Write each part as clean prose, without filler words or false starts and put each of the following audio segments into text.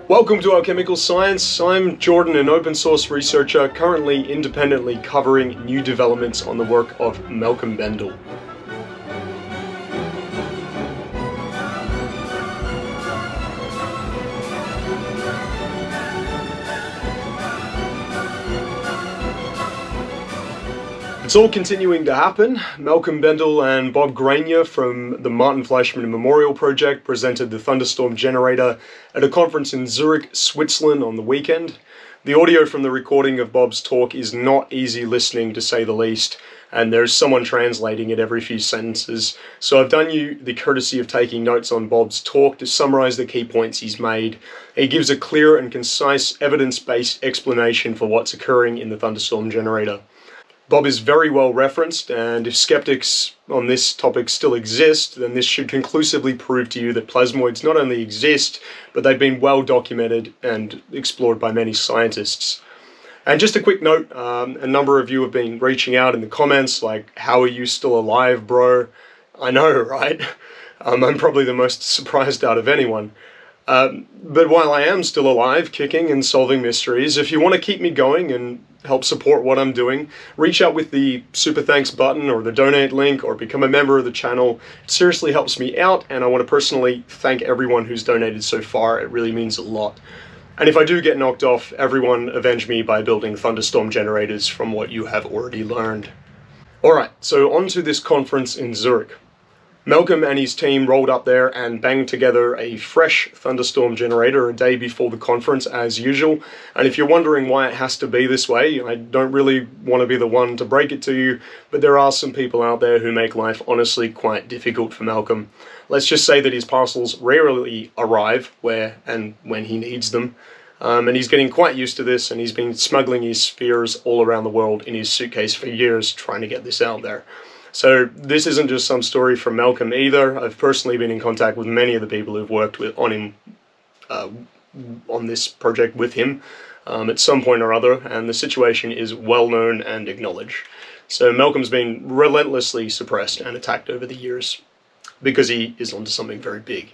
Welcome to Alchemical Science. I'm Jordan, an open source researcher currently independently covering new developments on the work of Malcolm Bendall. It's all continuing to happen. Malcolm Bendall and Bob Greenyer from the Martin Fleischmann Memorial Project presented the Thunderstorm Generator at a conference in Zurich, Switzerland on the weekend. The audio from the recording of Bob's talk is not easy listening, to say the least, and there's someone translating it every few sentences. So I've done you the courtesy of taking notes on Bob's talk to summarize the key points he's made. He gives a clear and concise evidence-based explanation for what's occurring in the Thunderstorm Generator. Bob is very well referenced, and if skeptics on this topic still exist, then this should conclusively prove to you that plasmoids not only exist, but they've been well documented and explored by many scientists. And just a quick note, a number of you have been reaching out in the comments like, how are you still alive, bro? I know, right? I'm probably the most surprised out of anyone. But while I am still alive, kicking and solving mysteries, if you want to keep me going and help support what I'm doing, reach out with the super thanks button or the donate link or become a member of the channel. It seriously helps me out, and I want to personally thank everyone who's donated so far. It really means a lot. And if I do get knocked off, everyone avenge me by building Thunderstorm generators from what you have already learned. Alright, so on to this conference in Zurich. Malcolm and his team rolled up there and banged together a fresh Thunderstorm generator a day before the conference as usual. And if you're wondering why it has to be this way, I don't really want to be the one to break it to you, but there are some people out there who make life honestly quite difficult for Malcolm. Let's just say that his parcels rarely arrive where and when he needs them. And he's getting quite used to this, and he's been smuggling his spheres all around the world in his suitcase for years trying to get this out there. So this isn't just some story from Malcolm either. I've personally been in contact with many of the people who've worked on this project with him at some point or other, and the situation is well known and acknowledged. So Malcolm's been relentlessly suppressed and attacked over the years because he is onto something very big.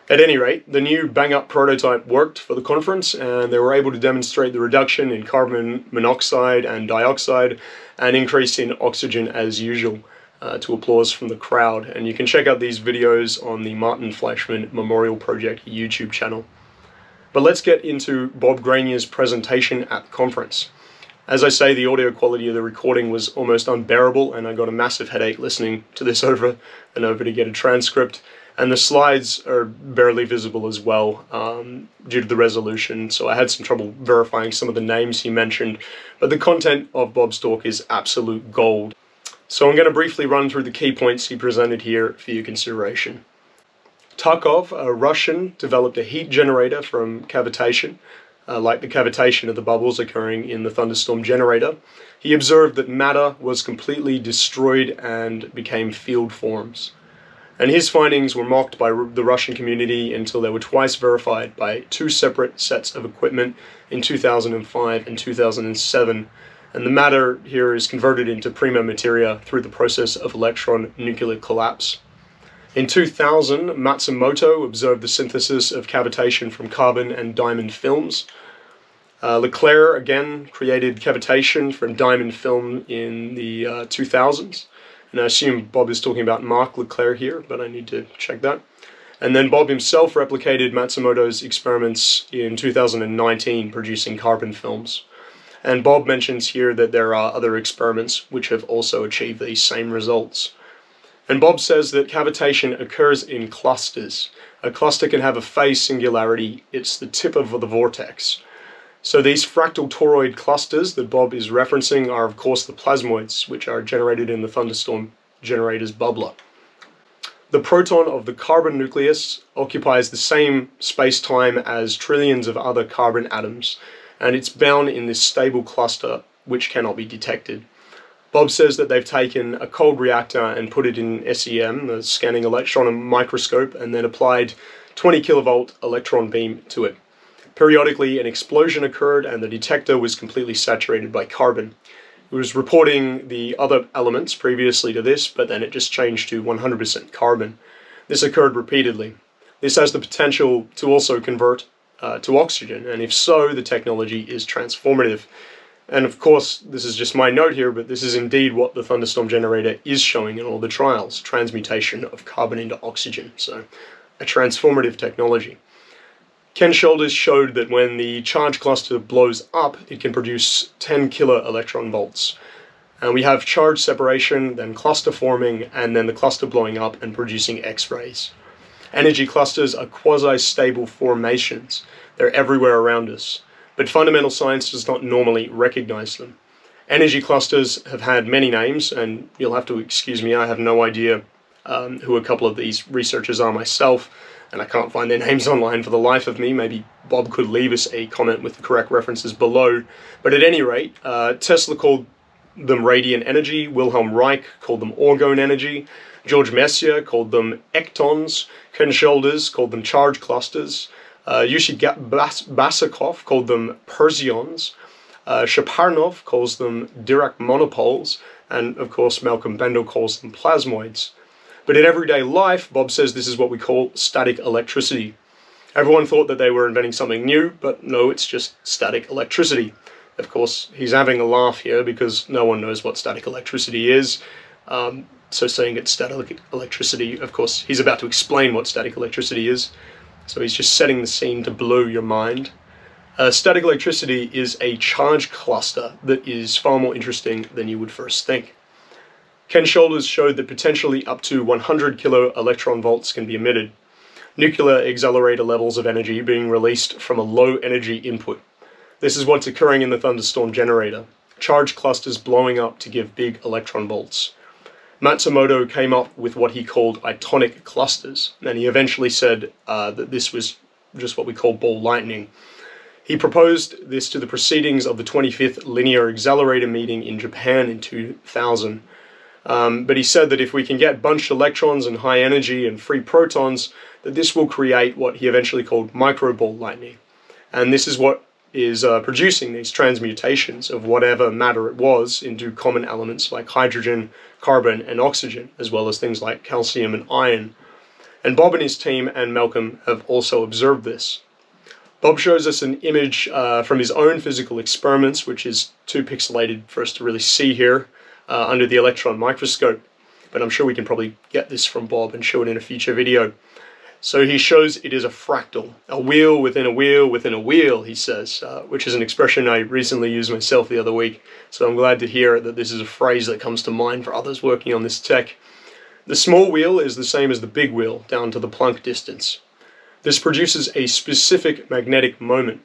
At any rate, the new bang-up prototype worked for the conference, and they were able to demonstrate the reduction in carbon monoxide and dioxide and increase in oxygen as usual, to applause from the crowd. And you can check out these videos on the Martin Fleischmann Memorial Project YouTube channel. But let's get into Bob Greenyer's presentation at the conference. As I say, the audio quality of the recording was almost unbearable, and I got a massive headache listening to this over and over to get a transcript. And the slides are barely visible as well due to the resolution, so I had some trouble verifying some of the names he mentioned, but the content of Bob's talk is absolute gold. So I'm going to briefly run through the key points he presented here for your consideration. Tarkov, a Russian, developed a heat generator from cavitation, like the cavitation of the bubbles occurring in the Thunderstorm Generator. He observed that matter was completely destroyed and became field forms. And his findings were mocked by the Russian community until they were twice verified by two separate sets of equipment in 2005 and 2007. And the matter here is converted into prima materia through the process of electron nuclear collapse. In 2000, Matsumoto observed the synthesis of cavitation from carbon and diamond films. Leclerc again created cavitation from diamond film in the 2000s. And I assume Bob is talking about Mark Leclerc here, but I need to check that. And then Bob himself replicated Matsumoto's experiments in 2019, producing carbon films. And Bob mentions here that there are other experiments which have also achieved these same results. And Bob says that cavitation occurs in clusters. A cluster can have a phase singularity. It's the tip of the vortex. So these fractal toroid clusters that Bob is referencing are of course the plasmoids, which are generated in the Thunderstorm Generator's bubbler. The proton of the carbon nucleus occupies the same space-time as trillions of other carbon atoms, and it's bound in this stable cluster which cannot be detected. Bob says that they've taken a cold reactor and put it in SEM, the scanning electron microscope, and then applied 20 kilovolt electron beam to it. Periodically, an explosion occurred and the detector was completely saturated by carbon. It was reporting the other elements previously to this, but then it just changed to 100% carbon. This occurred repeatedly. This has the potential to also convert to oxygen, and if so, the technology is transformative. And of course, this is just my note here, but this is indeed what the Thunderstorm Generator is showing in all the trials, transmutation of carbon into oxygen, so a transformative technology. Ken Shoulders showed that when the charge cluster blows up, it can produce 10 kilo electron volts. And we have charge separation, then cluster forming, and then the cluster blowing up and producing X-rays. Energy clusters are quasi-stable formations. They're everywhere around us. But fundamental science does not normally recognize them. Energy clusters have had many names, and you'll have to excuse me, I have no idea who a couple of these researchers are myself, and I can't find their names online for the life of me. Maybe Bob could leave us a comment with the correct references below. But at any rate, Tesla called them radiant energy, Wilhelm Reich called them orgone energy, George Messier called them ectons, Ken Shoulders called them charge clusters, Yussi Basakov called them persions, Shaparnov calls them Dirac monopoles, and of course Malcolm Bendall calls them plasmoids. But in everyday life, Bob says this is what we call static electricity. Everyone thought that they were inventing something new, but no, it's just static electricity. Of course, he's having a laugh here because no one knows what static electricity is. So saying it's static electricity, of course, he's about to explain what static electricity is. So he's just setting the scene to blow your mind. Static electricity is a charge cluster that is far more interesting than you would first think. Ken Shoulders showed that potentially up to 100 kilo electron volts can be emitted. Nuclear accelerator levels of energy being released from a low energy input. This is what's occurring in the Thunderstorm Generator. Charge clusters blowing up to give big electron volts. Matsumoto came up with what he called itonic clusters, and he eventually said that this was just what we call ball lightning. He proposed this to the proceedings of the 25th Linear Accelerator meeting in Japan in 2000. But he said that if we can get bunched electrons and high energy and free protons, that this will create what he eventually called micro-ball lightning. And this is what is producing these transmutations of whatever matter it was into common elements like hydrogen, carbon, and oxygen, as well as things like calcium and iron. And Bob and his team and Malcolm have also observed this. Bob shows us an image from his own physical experiments, which is too pixelated for us to really see here under the electron microscope. But I'm sure we can probably get this from Bob and show it in a future video. So he shows it is a fractal, a wheel within a wheel within a wheel, he says, which is an expression I recently used myself the other week. So I'm glad to hear that this is a phrase that comes to mind for others working on this tech. The small wheel is the same as the big wheel, down to the Planck distance. This produces a specific magnetic moment,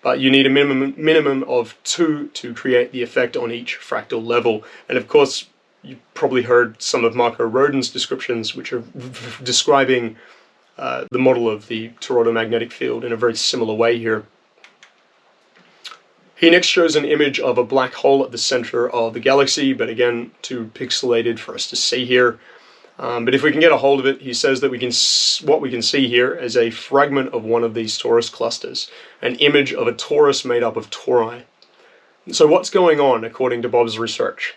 but you need a minimum of 2 to create the effect on each fractal level. And of course, you've probably heard some of Marco Rodin's descriptions, which are describing the model of the toroidal magnetic field in a very similar way here. He next shows an image of a black hole at the center of the galaxy, but again, too pixelated for us to see here. But if we can get a hold of it, he says that what we can see here is a fragment of one of these torus clusters, an image of a torus made up of tori. So what's going on according to Bob's research?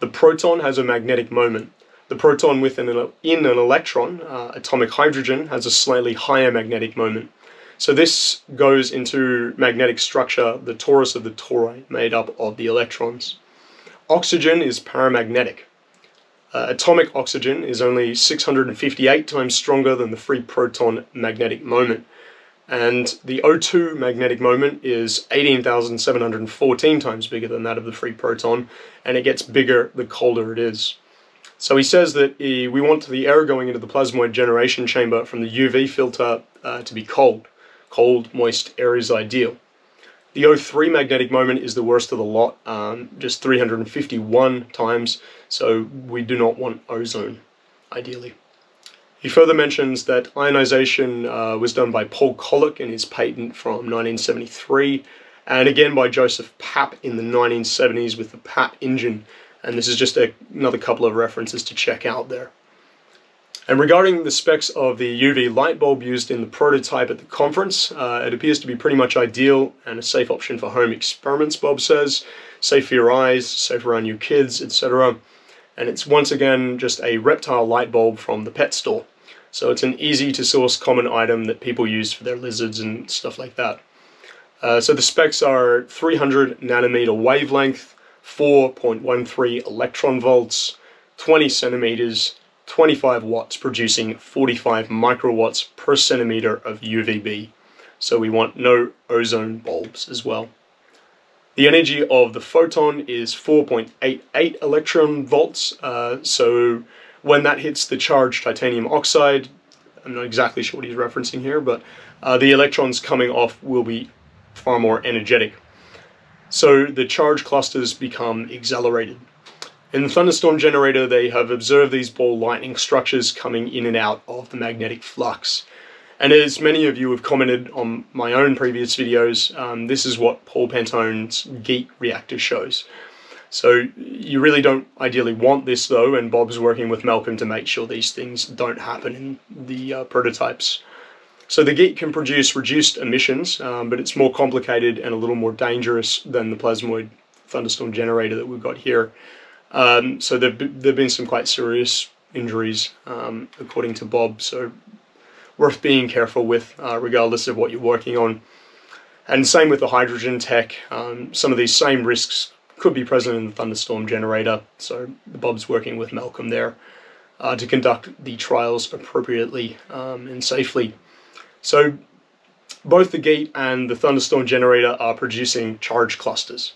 The proton has a magnetic moment. The proton in an electron, atomic hydrogen, has a slightly higher magnetic moment. So this goes into magnetic structure, the torus of the tori, made up of the electrons. Oxygen is paramagnetic. Atomic oxygen is only 658 times stronger than the free proton magnetic moment. And the O2 magnetic moment is 18,714 times bigger than that of the free proton, and it gets bigger the colder it is. So he says that we want the air going into the plasmoid generation chamber from the UV filter to be cold. Cold, moist air is ideal. The O3 magnetic moment is the worst of the lot, just 351 times, so we do not want ozone, ideally. He further mentions that ionization was done by Paul Collick in his patent from 1973, and again by Joseph Papp in the 1970s with the Papp engine. And this is just another couple of references to check out there. And regarding the specs of the UV light bulb used in the prototype at the conference, it appears to be pretty much ideal and a safe option for home experiments, Bob says. Safe for your eyes, safe around your kids, etc. And it's once again just a reptile light bulb from the pet store. So it's an easy to source common item that people use for their lizards and stuff like that. So the specs are 300 nanometer wavelength, 4.13 electron volts, 20 centimeters, 25 watts, producing 45 microwatts per centimeter of UVB. So we want no ozone bulbs as well. The energy of the photon is 4.88 electron volts. So when that hits the charged titanium oxide, I'm not exactly sure what he's referencing here, but the electrons coming off will be far more energetic. So the charge clusters become accelerated. In the Thunderstorm Generator, they have observed these ball lightning structures coming in and out of the magnetic flux. And as many of you have commented on my own previous videos, this is what Paul Pantone's GEAT reactor shows. So you really don't ideally want this though, and Bob's working with Malcolm to make sure these things don't happen in the prototypes. So the GEAT can produce reduced emissions, but it's more complicated and a little more dangerous than the Plasmoid Thunderstorm Generator that we've got here. So there've been some quite serious injuries, according to Bob, so worth being careful with, regardless of what you're working on. And same with the hydrogen tech. Some of these same risks could be present in the Thunderstorm Generator, so Bob's working with Malcolm there to conduct the trials appropriately and safely. So both the GEAT and the Thunderstorm Generator are producing charge clusters.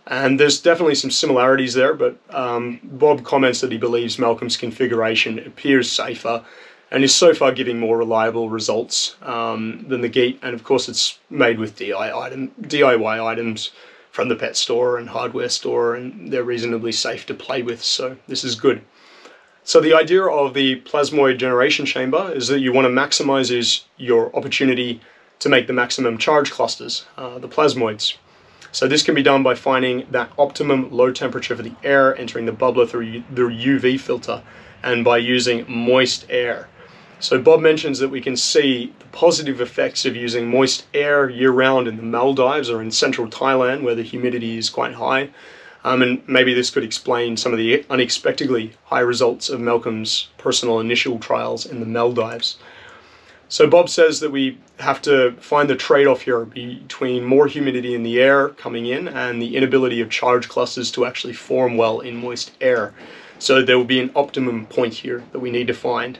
And there's definitely some similarities there, but Bob comments that he believes Malcolm's configuration appears safer and is so far giving more reliable results than the GEAT. And of course it's made with DIY items from the pet store and hardware store, and they're reasonably safe to play with, so this is good. So the idea of the Plasmoid generation chamber is that you want to maximize your opportunity to make the maximum charge clusters, the Plasmoids. So this can be done by finding that optimum low temperature for the air entering the bubbler through the UV filter, and by using moist air. So Bob mentions that we can see the positive effects of using moist air year-round in the Maldives or in central Thailand, where the humidity is quite high. And maybe this could explain some of the unexpectedly high results of Malcolm's personal initial trials in the Maldives. So Bob says that we have to find the trade-off here between more humidity in the air coming in and the inability of charge clusters to actually form well in moist air. So there will be an optimum point here that we need to find.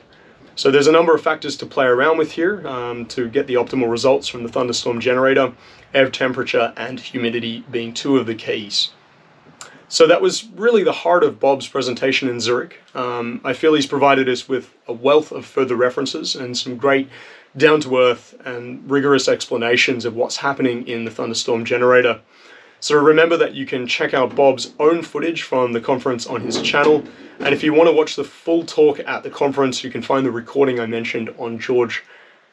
So there's a number of factors to play around with here to get the optimal results from the Thunderstorm Generator, air temperature and humidity being two of the keys. So that was really the heart of Bob's presentation in Zurich. I feel he's provided us with a wealth of further references and some great down-to-earth and rigorous explanations of what's happening in the Thunderstorm Generator. So remember that you can check out Bob's own footage from the conference on his channel, and if you want to watch the full talk at the conference, you can find the recording I mentioned on George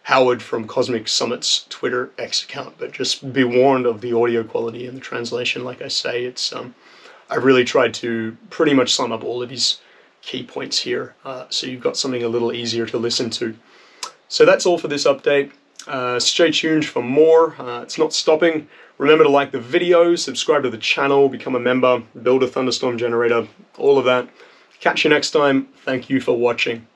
Howard from Cosmic Summit's Twitter X account. But just be warned of the audio quality and the translation. Like I say, it's I've really tried to pretty much sum up all of his key points here, so you've got something a little easier to listen to. So that's all for this update. Stay tuned for more. It's not stopping. Remember to like the video, subscribe to the channel, become a member, build a Thunderstorm Generator, all of that. Catch you next time. Thank you for watching.